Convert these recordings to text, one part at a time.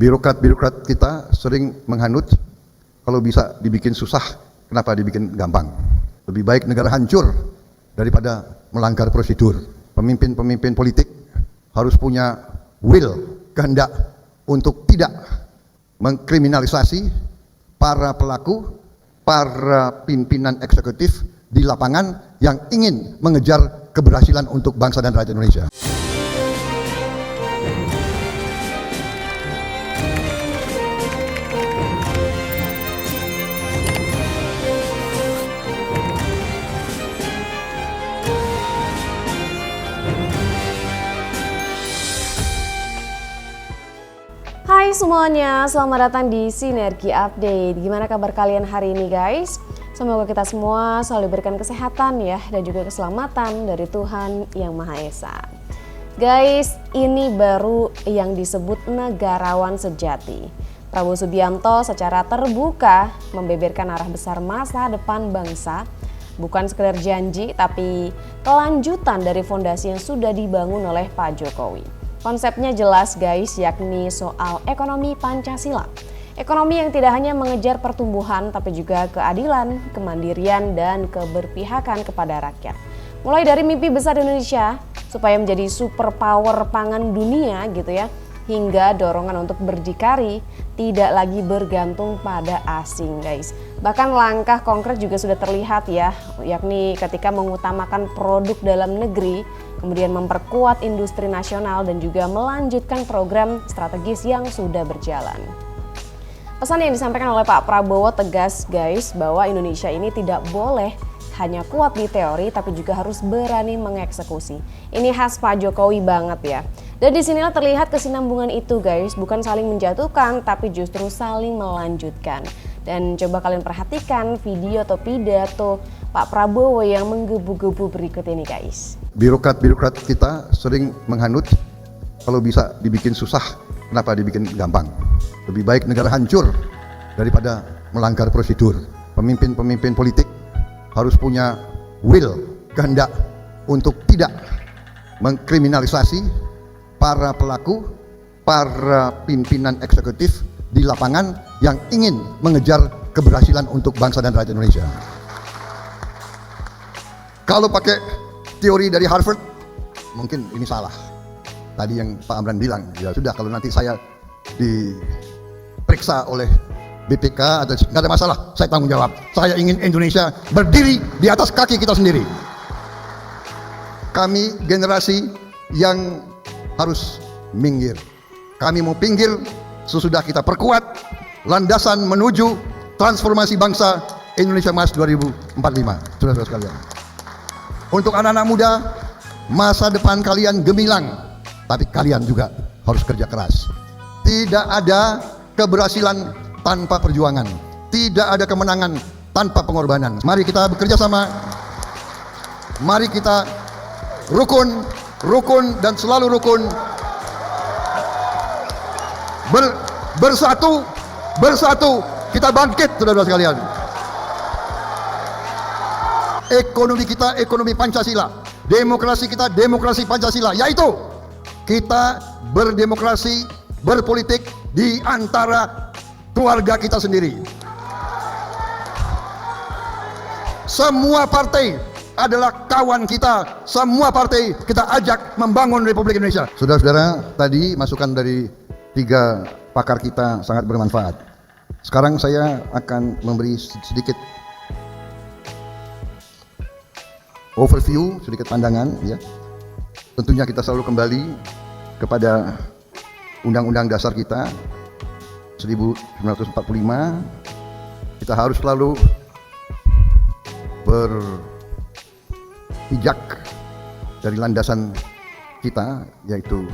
Birokrat-birokrat kita sering menghanut, kalau bisa dibikin susah, kenapa dibikin gampang? Lebih baik negara hancur daripada melanggar prosedur. Pemimpin-pemimpin politik harus punya will, kehendak untuk tidak mengkriminalisasi para pelaku, para pimpinan eksekutif di lapangan yang ingin mengejar keberhasilan untuk bangsa dan rakyat Indonesia. Hai semuanya, selamat datang di Sinergi Update. Gimana kabar kalian hari ini guys? Semoga kita semua selalu diberikan kesehatan ya, dan juga keselamatan dari Tuhan Yang Maha Esa. Guys, ini baru yang disebut negarawan sejati. Prabowo Subianto secara terbuka membeberkan arah besar masa depan bangsa. Bukan sekedar janji, tapi kelanjutan dari fondasi yang sudah dibangun oleh Pak Jokowi. Konsepnya jelas guys, yakni soal ekonomi Pancasila. Ekonomi yang tidak hanya mengejar pertumbuhan, tapi juga keadilan, kemandirian, dan keberpihakan kepada rakyat. Mulai dari mimpi besar Indonesia, supaya menjadi superpower pangan dunia gitu ya, hingga dorongan untuk berdikari, tidak lagi bergantung pada asing guys. Bahkan langkah konkret juga sudah terlihat ya, yakni ketika mengutamakan produk dalam negeri, kemudian memperkuat industri nasional dan juga melanjutkan program strategis yang sudah berjalan. Pesan yang disampaikan oleh Pak Prabowo tegas guys, bahwa Indonesia ini tidak boleh hanya kuat di teori tapi juga harus berani mengeksekusi. Ini khas Pak Jokowi banget ya. Dan disinilah terlihat kesinambungan itu guys, bukan saling menjatuhkan tapi justru saling melanjutkan. Dan coba kalian perhatikan video atau pidato Pak Prabowo yang menggebu-gebu berikut ini guys. Birokrat-birokrat kita sering menghanut, kalau bisa dibikin susah, kenapa dibikin gampang? Lebih baik negara hancur daripada melanggar prosedur. Pemimpin-pemimpin politik harus punya will, kehendak untuk tidak mengkriminalisasi para pelaku, para pimpinan eksekutif di lapangan yang ingin mengejar keberhasilan untuk bangsa dan rakyat Indonesia. Kalau pakai teori dari Harvard, mungkin ini salah. Tadi yang Pak Amran bilang, ya sudah kalau nanti saya diperiksa oleh BPK atau nggak ada masalah, saya tanggung jawab. Saya ingin Indonesia berdiri di atas kaki kita sendiri. Kami generasi yang harus minggir. Kami mau pinggir sesudah kita perkuat landasan menuju transformasi bangsa Indonesia Emas 2045. Saudara-saudara sekalian. Untuk anak-anak muda, masa depan kalian gemilang, tapi kalian juga harus kerja keras. Tidak ada keberhasilan tanpa perjuangan, tidak ada kemenangan tanpa pengorbanan. Mari kita bekerja sama, mari kita rukun dan selalu rukun, bersatu kita bangkit saudara-saudara sekalian. Ekonomi kita ekonomi Pancasila, demokrasi kita demokrasi Pancasila, yaitu kita berdemokrasi, berpolitik di antara keluarga kita sendiri. Semua partai adalah kawan kita, semua partai kita ajak membangun Republik Indonesia. Saudara-saudara, tadi masukan dari 3 pakar kita sangat bermanfaat. Sekarang saya akan memberi sedikit overview, sedikit pandangan ya. Tentunya kita selalu kembali kepada Undang-Undang Dasar kita 1945. Kita harus selalu berpijak dari landasan kita, yaitu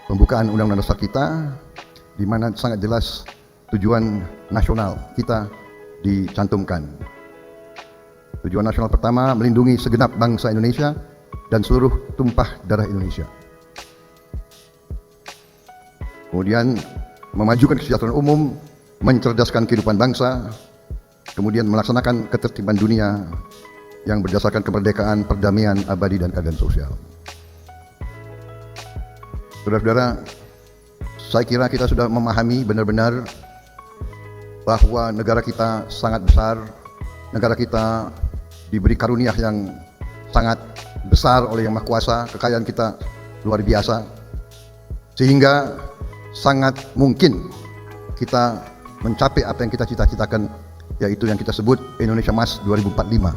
pembukaan Undang-Undang Dasar kita, di mana sangat jelas tujuan nasional kita dicantumkan. Tujuan nasional pertama, melindungi segenap bangsa Indonesia dan seluruh tumpah darah Indonesia. Kemudian memajukan kesejahteraan umum, mencerdaskan kehidupan bangsa, kemudian melaksanakan ketertiban dunia yang berdasarkan kemerdekaan, perdamaian abadi dan keadilan sosial. Saudara-saudara, saya kira kita sudah memahami benar-benar bahwa negara kita sangat besar, negara kita diberi karunia yang sangat besar oleh Yang Maha Kuasa, kekayaan kita luar biasa, sehingga sangat mungkin kita mencapai apa yang kita cita-citakan, yaitu yang kita sebut Indonesia Emas 2045.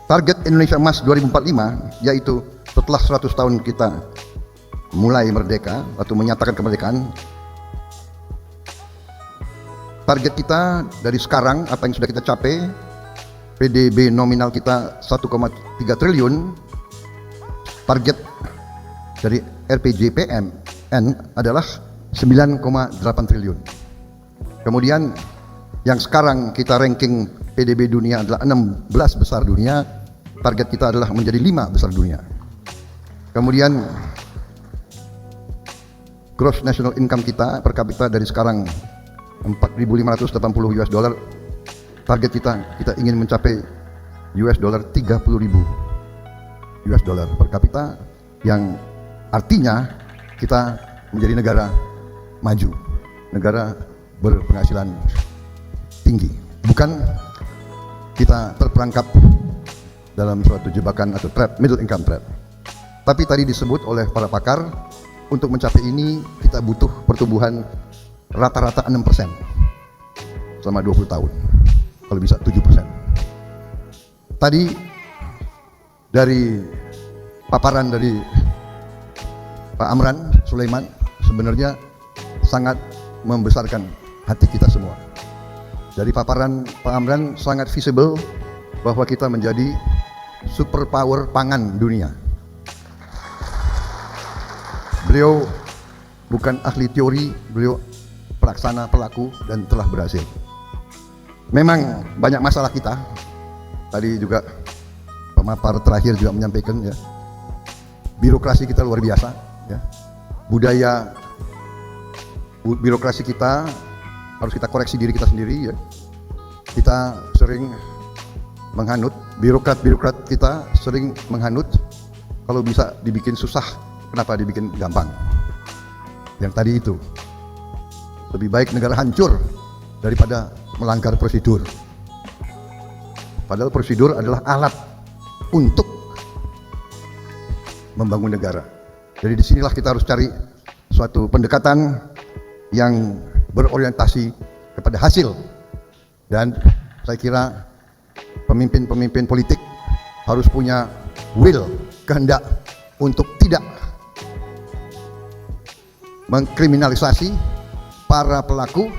Target Indonesia Emas 2045 yaitu setelah 100 tahun kita mulai merdeka atau menyatakan kemerdekaan, target kita dari sekarang apa yang sudah kita capai, PDB nominal kita 1,3 triliun, target dari RPJPMN adalah 9,8 triliun. Kemudian yang sekarang kita ranking PDB dunia adalah 16 besar dunia, target kita adalah menjadi 5 besar dunia. Kemudian gross national income kita per kapita dari sekarang 4.580 US dollar, target kita ingin mencapai US dollar 30.000 US dollar per kapita, yang artinya kita menjadi negara maju, negara berpenghasilan tinggi, bukan kita terperangkap dalam suatu jebakan atau trap, middle income trap. Tapi tadi disebut oleh para pakar, untuk mencapai ini kita butuh pertumbuhan rata-rata 6% selama 20 tahun, kalau bisa 7%. Tadi dari paparan dari Pak Amran Sulaiman sebenarnya sangat membesarkan hati kita semua. Dari paparan Pak Amran sangat visible bahwa kita menjadi superpower pangan dunia. Beliau bukan ahli teori, beliau pelaksana, pelaku, dan telah berhasil. Memang banyak masalah kita. Tadi juga pemapar terakhir juga menyampaikan, ya, birokrasi kita luar biasa, ya. Budaya birokrasi kita harus kita koreksi diri kita sendiri, ya. Kita sering menghanut, birokrat kita sering menghanut, kalau bisa dibikin susah, kenapa dibikin gampang? Yang tadi itu, lebih baik negara hancur daripada melanggar prosedur. Padahal prosedur adalah alat untuk membangun negara. Jadi disinilah kita harus cari suatu pendekatan yang berorientasi kepada hasil. Dan saya kira pemimpin-pemimpin politik harus punya will, kehendak untuk tidak mengkriminalisasi para pelaku,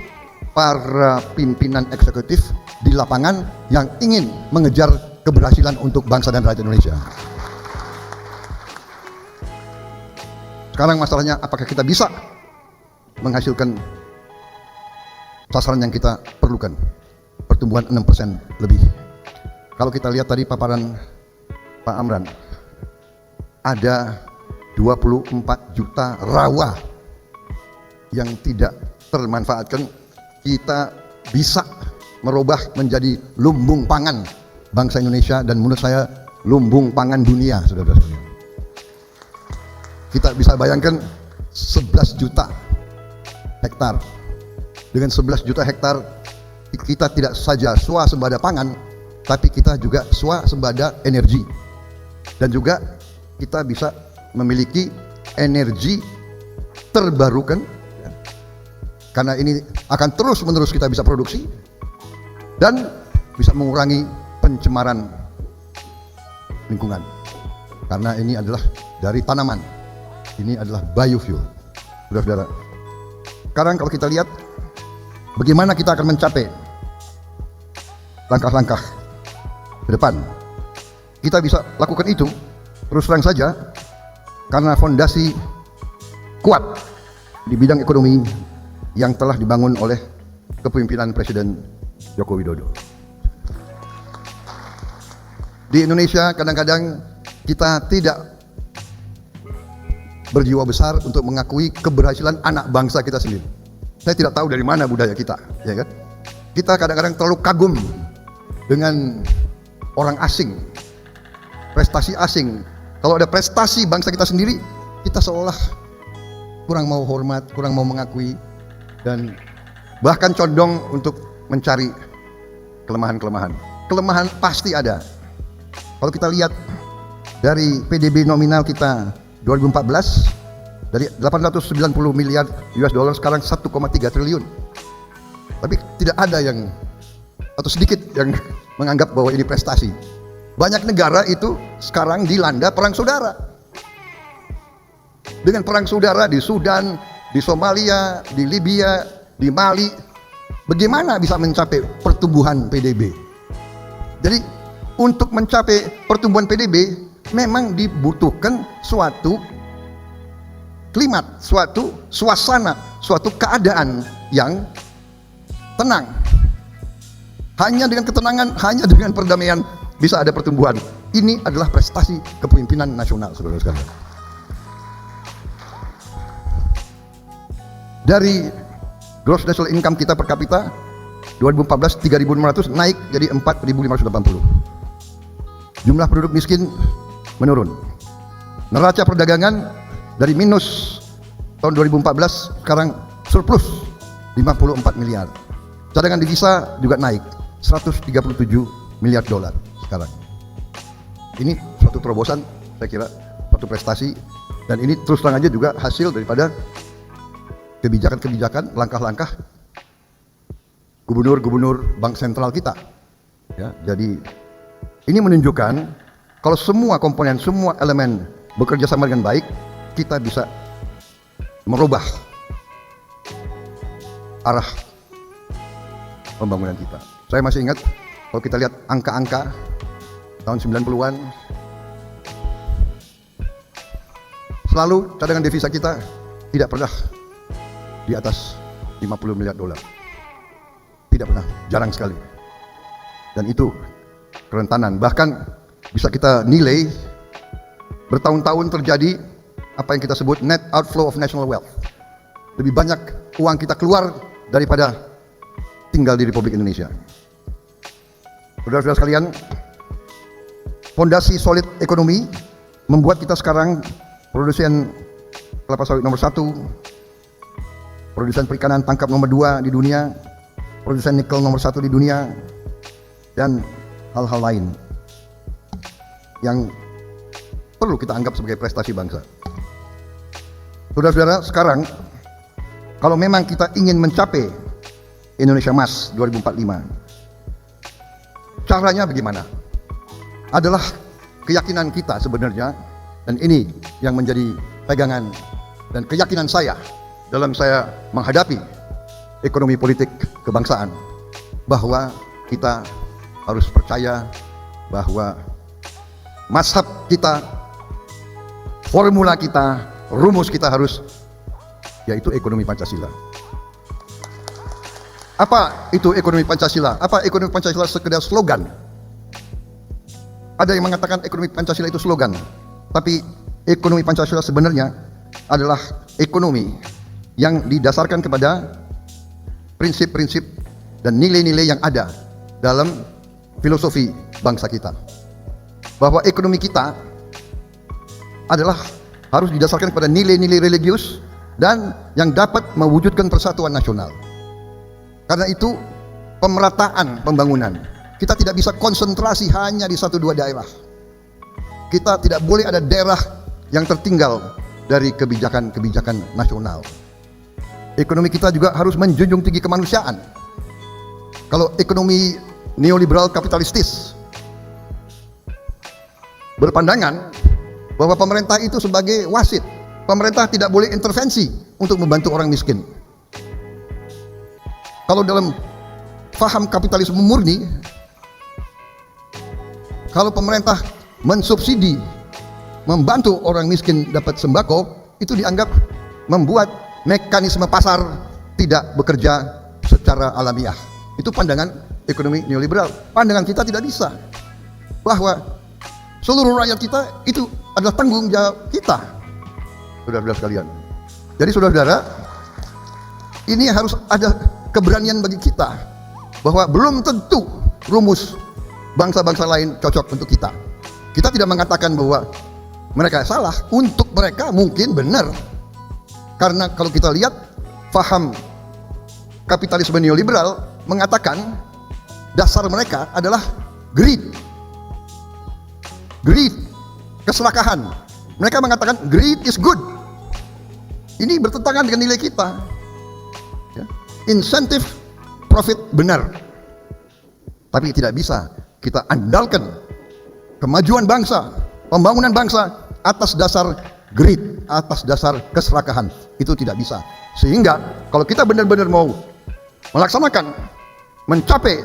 para pimpinan eksekutif di lapangan yang ingin mengejar keberhasilan untuk bangsa dan rakyat Indonesia. Sekarang masalahnya, apakah kita bisa menghasilkan sasaran yang kita perlukan, pertumbuhan 6% lebih. Kalau kita lihat tadi paparan Pak Amran, ada 24 juta rawa yang tidak termanfaatkan. Kita bisa merubah menjadi lumbung pangan bangsa Indonesia, dan menurut saya lumbung pangan dunia, saudara-saudara. Kita bisa bayangkan 11 juta hektar. Dengan 11 juta hektar, kita tidak saja swasembada pangan, tapi kita juga swasembada energi. Dan juga kita bisa memiliki energi terbarukan, karena ini akan terus-menerus kita bisa produksi, dan bisa mengurangi pencemaran lingkungan. Karena ini adalah dari tanaman, ini adalah biofuel. Saudara-saudara, sekarang kalau kita lihat bagaimana kita akan mencapai langkah-langkah ke depan, kita bisa lakukan itu terus terang saja karena fondasi kuat di bidang ekonomi yang telah dibangun oleh kepemimpinan Presiden Joko Widodo. Di Indonesia kadang-kadang kita tidak berjiwa besar untuk mengakui keberhasilan anak bangsa kita sendiri. Saya tidak tahu dari mana budaya kita, ya kan? Kita kadang-kadang terlalu kagum dengan orang asing, prestasi asing. Kalau ada prestasi bangsa kita sendiri, kita seolah kurang mau hormat, kurang mau mengakui, dan bahkan condong untuk mencari kelemahan-kelemahan. Kelemahan pasti ada. Kalau kita lihat dari PDB nominal kita 2014, dari 890 miliar US dollar sekarang 1,3 triliun. Tapi tidak ada yang, atau sedikit yang menganggap bahwa ini prestasi. Banyak negara itu sekarang dilanda perang saudara. Dengan perang saudara di Sudan, di Somalia, di Libya, di Mali, bagaimana bisa mencapai pertumbuhan PDB? Jadi untuk mencapai pertumbuhan PDB memang dibutuhkan suatu klimat, suatu suasana, suatu keadaan yang tenang. Hanya dengan ketenangan, hanya dengan perdamaian bisa ada pertumbuhan. Ini adalah prestasi kepemimpinan nasional, saudara sekalian. Dari gross national income kita per kapita 2014 3.600 naik jadi 4.580. Jumlah penduduk miskin menurun. Neraca perdagangan dari minus tahun 2014 sekarang surplus 54 miliar. Cadangan devisa juga naik 137 miliar dolar sekarang. Ini suatu terobosan, saya kira suatu prestasi, dan ini terus terang aja juga hasil daripada kebijakan-kebijakan, langkah-langkah gubernur-gubernur bank sentral kita. Ya, jadi ini menunjukkan kalau semua komponen, semua elemen bekerja sama dengan baik, kita bisa merubah arah pembangunan kita. Saya masih ingat kalau kita lihat angka-angka tahun 90-an, selalu cadangan devisa kita tidak pernah di atas 50 miliar dolar. Tidak pernah, jarang sekali. Dan itu kerentanan, bahkan bisa kita nilai bertahun-tahun terjadi apa yang kita sebut net outflow of national wealth. Lebih banyak uang kita keluar daripada tinggal di Republik Indonesia. Saudara-saudara sekalian, fondasi solid ekonomi membuat kita sekarang produsen kelapa sawit nomor 1, produsen perikanan tangkap nomor 2 di dunia, produsen nikel nomor 1 di dunia, dan hal-hal lain yang perlu kita anggap sebagai prestasi bangsa. Saudara-saudara, sekarang kalau memang kita ingin mencapai Indonesia Emas 2045, caranya bagaimana? Adalah keyakinan kita sebenarnya, dan ini yang menjadi pegangan dan keyakinan saya dalam saya menghadapi ekonomi politik kebangsaan, bahwa kita harus percaya bahwa mazhab kita, formula kita, rumus kita harus, yaitu ekonomi Pancasila. Apa itu ekonomi Pancasila? Apa ekonomi Pancasila sekedar slogan? Ada yang mengatakan ekonomi Pancasila itu slogan, tapi ekonomi Pancasila sebenarnya adalah ekonomi yang didasarkan kepada prinsip-prinsip dan nilai-nilai yang ada dalam filosofi bangsa kita. Bahwa ekonomi kita adalah harus didasarkan pada nilai-nilai religius dan yang dapat mewujudkan persatuan nasional. Karena itu pemerataan pembangunan, kita tidak bisa konsentrasi hanya di 1-2 daerah. Kita tidak boleh ada daerah yang tertinggal dari kebijakan-kebijakan nasional. Ekonomi kita juga harus menjunjung tinggi kemanusiaan. Kalau ekonomi neoliberal kapitalistis berpandangan bahwa pemerintah itu sebagai wasit, pemerintah tidak boleh intervensi untuk membantu orang miskin. Kalau dalam faham kapitalisme murni, kalau pemerintah mensubsidi, membantu orang miskin dapat sembako, itu dianggap membuat mekanisme pasar tidak bekerja secara alamiah. Itu pandangan ekonomi neoliberal. Pandangan kita tidak bisa, bahwa seluruh rakyat kita itu adalah tanggung jawab kita, saudara-saudara sekalian. Jadi saudara-saudara, ini harus ada keberanian bagi kita, bahwa belum tentu rumus bangsa-bangsa lain cocok untuk kita. Kita tidak mengatakan bahwa mereka salah, untuk mereka mungkin benar. Karena kalau kita lihat paham kapitalisme neoliberal mengatakan dasar mereka adalah greed, keserakahan. Mereka mengatakan greed is good. Ini bertentangan dengan nilai kita. Ya. Insentif profit benar, tapi tidak bisa kita andalkan kemajuan bangsa, pembangunan bangsa atas dasar greed, atas dasar keserakahan. Itu tidak bisa. Sehingga kalau kita benar-benar mau melaksanakan, mencapai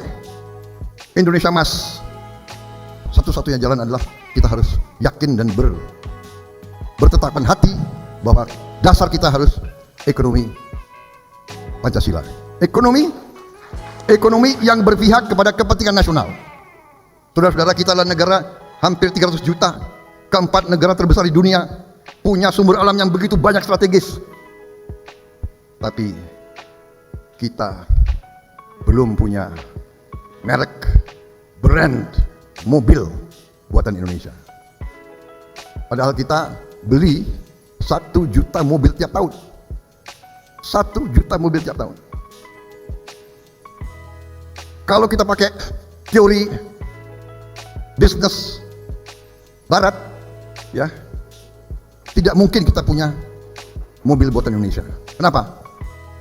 Indonesia Emas, satu-satunya jalan adalah kita harus yakin dan bertetapan hati bahwa dasar kita harus ekonomi Pancasila. Ekonomi yang berpihak kepada kepentingan nasional. Saudara-saudara, kita adalah negara hampir 300 juta, keempat negara terbesar di dunia, punya sumber alam yang begitu banyak strategis. Tapi kita belum punya merek, brand, mobil buatan Indonesia. Padahal kita beli 1 juta mobil tiap tahun. 1 juta mobil tiap tahun. Kalau kita pakai teori bisnis barat, ya, tidak mungkin kita punya mobil buatan Indonesia. Kenapa?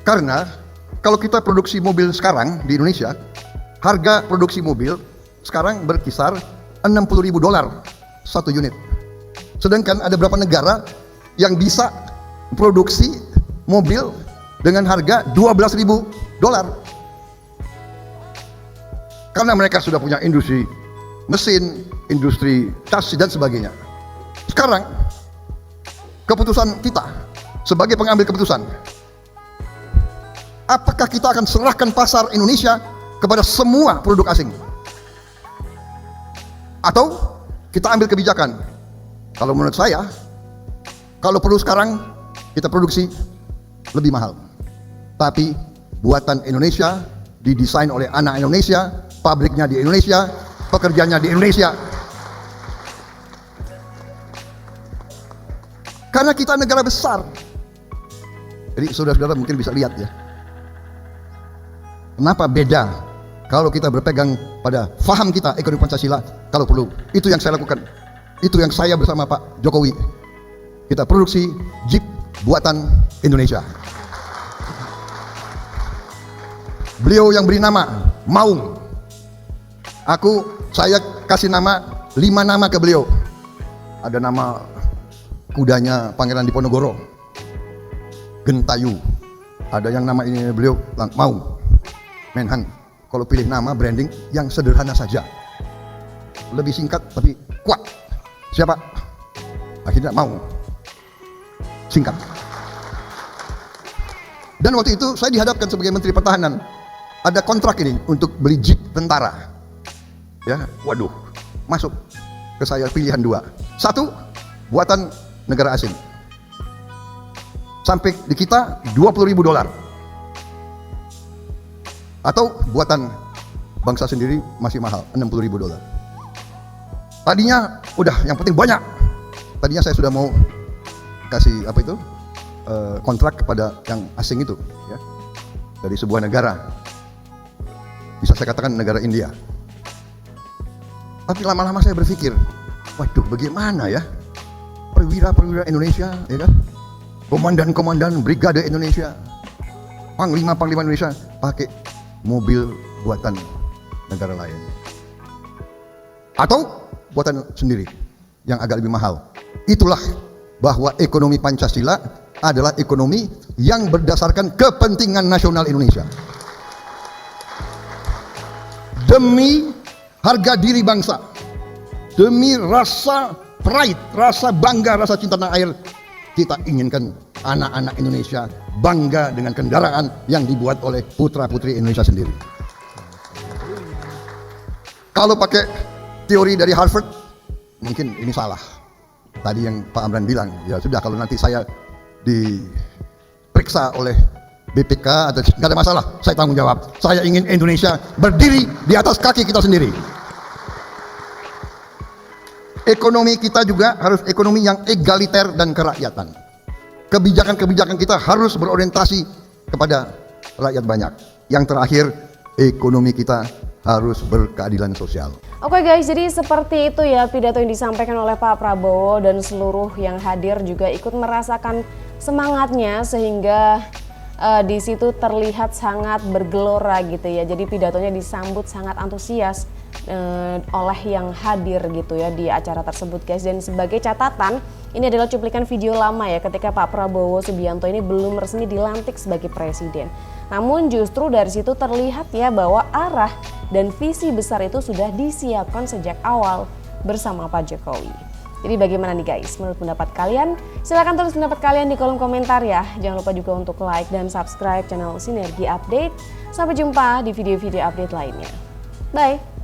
Karena kalau kita produksi mobil sekarang di Indonesia, harga produksi mobil sekarang berkisar $60.000 satu unit. Sedangkan ada beberapa negara yang bisa produksi mobil dengan harga $12.000. Karena mereka sudah punya industri mesin, industri chassis dan sebagainya. Sekarang keputusan kita sebagai pengambil keputusan, apakah kita akan serahkan pasar Indonesia kepada semua produk asing? Atau kita ambil kebijakan, kalau menurut saya, kalau perlu sekarang kita produksi lebih mahal, tapi buatan Indonesia, didesain oleh anak Indonesia, pabriknya di Indonesia, pekerjanya di Indonesia. Karena kita negara besar. Jadi saudara-saudara mungkin bisa lihat ya, kenapa beda kalau kita berpegang pada faham kita ekonomi Pancasila. Kalau perlu, itu yang saya lakukan, itu yang saya bersama Pak Jokowi, kita produksi Jeep buatan Indonesia. Beliau yang beri nama Maung, saya kasih nama 5 nama ke beliau. Ada nama kudanya Pangeran Diponegoro, Gentayu. Ada yang nama ini beliau Maung, Menhan. Kalau pilih nama branding yang sederhana saja, lebih singkat tapi kuat. Siapa? Akhirnya Maung, singkat. Dan waktu itu saya dihadapkan sebagai Menteri Pertahanan, ada kontrak ini untuk beli Jeep tentara. Ya, waduh, masuk ke saya pilihan 2. 1, buatan negara asing. Sampai di kita $20.000. Atau buatan bangsa sendiri masih mahal, $60.000. Tadinya udah yang penting banyak. Tadinya saya sudah mau kasih apa itu? Kontrak kepada yang asing itu, ya, dari sebuah negara. Bisa saya katakan negara India. Tapi lama-lama saya berpikir, waduh, bagaimana ya perwira-perwira Indonesia, ya kan, komandan-komandan brigade Indonesia, panglima-panglima Indonesia pakai mobil buatan negara lain, atau buatan sendiri yang agak lebih mahal. Itulah bahwa ekonomi Pancasila adalah ekonomi yang berdasarkan kepentingan nasional Indonesia. Demi harga diri bangsa, demi rasa pride, rasa bangga, rasa cinta tanah air, kita inginkan anak-anak Indonesia bangga dengan kendaraan yang dibuat oleh putra-putri Indonesia sendiri. Kalau pakai teori dari Harvard, mungkin ini salah. Tadi yang Pak Amran bilang, ya sudah, kalau nanti saya diperiksa oleh BPK atau nggak ada masalah, saya tanggung jawab. Saya ingin Indonesia berdiri di atas kaki kita sendiri. Ekonomi kita juga harus ekonomi yang egaliter dan kerakyatan. kebijakan-kebijakan kita harus berorientasi kepada rakyat banyak. Yang terakhir, ekonomi kita harus berkeadilan sosial. Oke guys, jadi seperti itu ya pidato yang disampaikan oleh Pak Prabowo, dan seluruh yang hadir juga ikut merasakan semangatnya sehingga di situ terlihat sangat bergelora gitu ya. Jadi pidatonya disambut sangat antusias oleh yang hadir gitu ya di acara tersebut guys. Dan sebagai catatan, ini adalah cuplikan video lama ya ketika Pak Prabowo Subianto ini belum resmi dilantik sebagai presiden. Namun justru dari situ terlihat ya bahwa arah dan visi besar itu sudah disiapkan sejak awal bersama Pak Jokowi. Jadi bagaimana nih guys, menurut pendapat kalian? Silahkan tulis pendapat kalian di kolom komentar ya. Jangan lupa juga untuk like dan subscribe channel Sinergi Update. Sampai jumpa di video-video update lainnya. Bye!